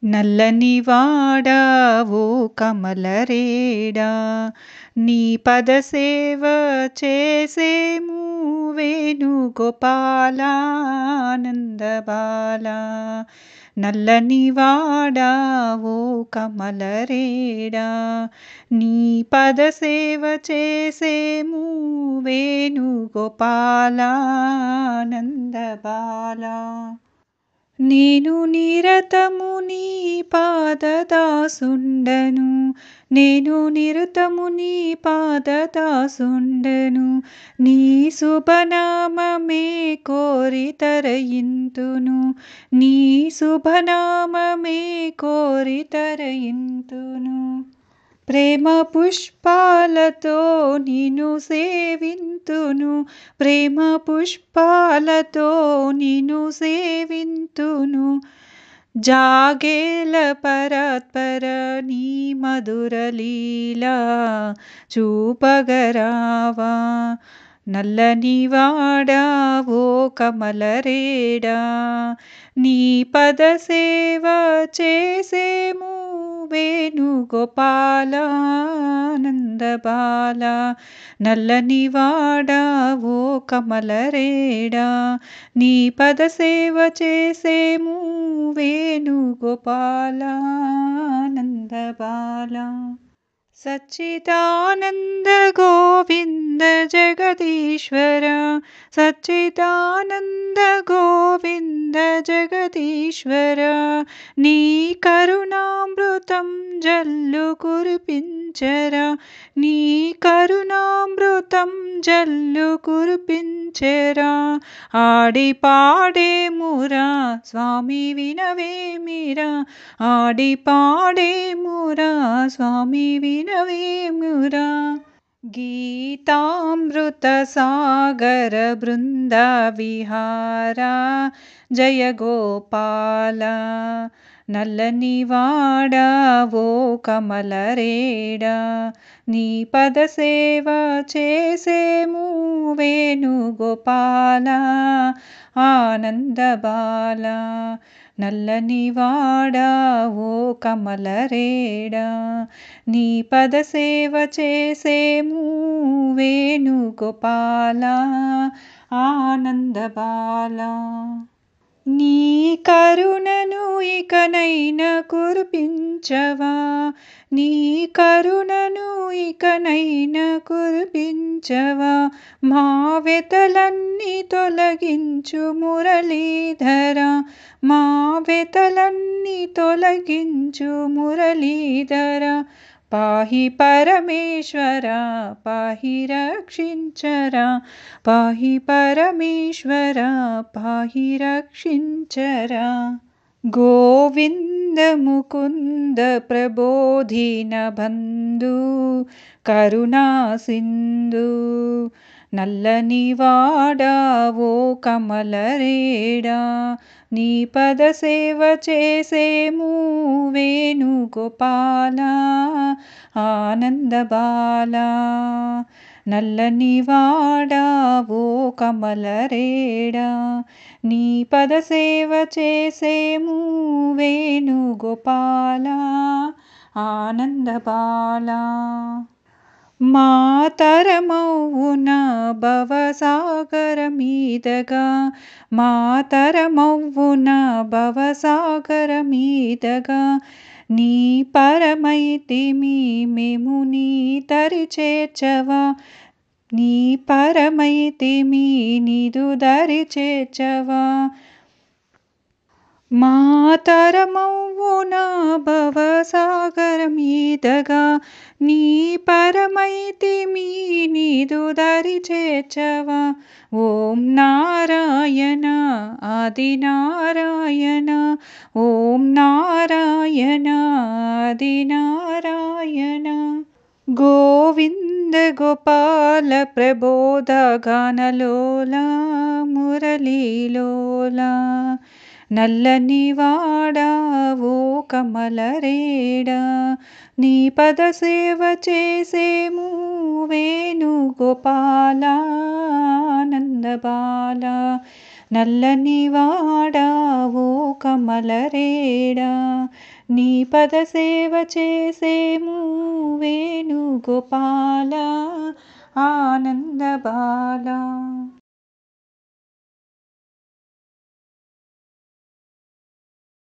నల్లని వాడా ఓ కమలరేడా, నీ పదసేవ చేసేము వేణుగోపాలానందబాలా. నల్లని వాడా ఓ కమలరేడా, నీ పదసేవ చేసేము వేణుగోపాలానందబాలా. నేను నిరతము నీ పాదదాసుండను, నేను నిరతము నీ పాదదాసుండను. నీ శుభనామమే కోరి తరయింతును, నీ శుభనామమే కోరి తరయింతును. ప్రేమ పుష్పాలతో నిన్ను సేవింతును, ప్రేమ పుష్పాలతో నిన్ను సేవింతును. జాగేల పరాత్పర నీ మధుర లీలా చూపగరావా. నల్లని వాడా ఓ కమలరేడా, నీ పదసేవ చేసేము వేణుగోపాలానందబాలా. నల్లని వాడా ఓ కమలరేడా, నీ పదసేవ చేసేము వేణుగోపాలానందబాలా. సచ్చిదానంద గోవింద జగదీశ్వర, సచ్చిదానంద గోవింద జగదీశ్వర. నీ కరుణామృతం జల్లు కురిపించరా, నీ కరుణామృతం జల్లు కురిపించరా. ఆడి పాడేమురా స్వామి వినవేమిరా, ఆడి పాడేమురా స్వామి వినవేమురా. గీతామృత సాగర బృంద విహారా జయ గోపాల. నల్లని వాడా ఓ కమలరేడా, నీ పదసేవ చేసేము వేణుగోపాల ఆనందబాలా. నల్లని వాడా ఓ కమలరేడా, నీ పదసేవ చేసేము వేణుగోపాల ఆనందబాలా. నీ కరుణను ఇకనైనా కురిపించవా, నీ కరుణను ఇకనైనా కురిపించవా. మా వెతలన్నీ తొలగించు మురళీధర, మా వెతలన్నీ తొలగించు మురళీధర. పాహి పరమేశ్వర పాహి రక్షించరా, పాహి పరమేశ్వర పాహి రక్షించరా. గోవింద ముకుంద ప్రబోధిన బంధు కరుణా సింధు. నల్లని వాడా ఓ కమలరేడా, నీ పదసేవ చేసేము వేణుగోపాల ఆనందబాలా. నల్లని వాడా ఓ కమలరేడా, నీ పదసేవ చేసేము వేణుగోపాల ఆనందబాలా. మా తరమౌన భవసాగర మీదగా, మా తరమౌన భవసాగర మీదగా. నీ పరమైతిమి మేము నీ దరి చేర్చవా, నీ పరమైతిమి నీదు దరి చేర్చవా. మా తరమౌన భవసాగర మీదగా, నీ పరమైతిమి నీదు దరి చేర్చవా. ఓం నారాయణ ఆది నారాయణ, ఓం నారాయణ ఆది నారాయణ. గోవింద గోపాల ప్రబోధ గానలోలా మురళీలోలా. నల్లని వాడా ఓ కమలరేడా, నీ పదసేవ చేసేము వేణుగోపాల ఆనందబాలా. నల్లని వాడా ఓ కమలరేడా నీ పద సేవ చేసేము వేణుగోపాల ఆనందబాల.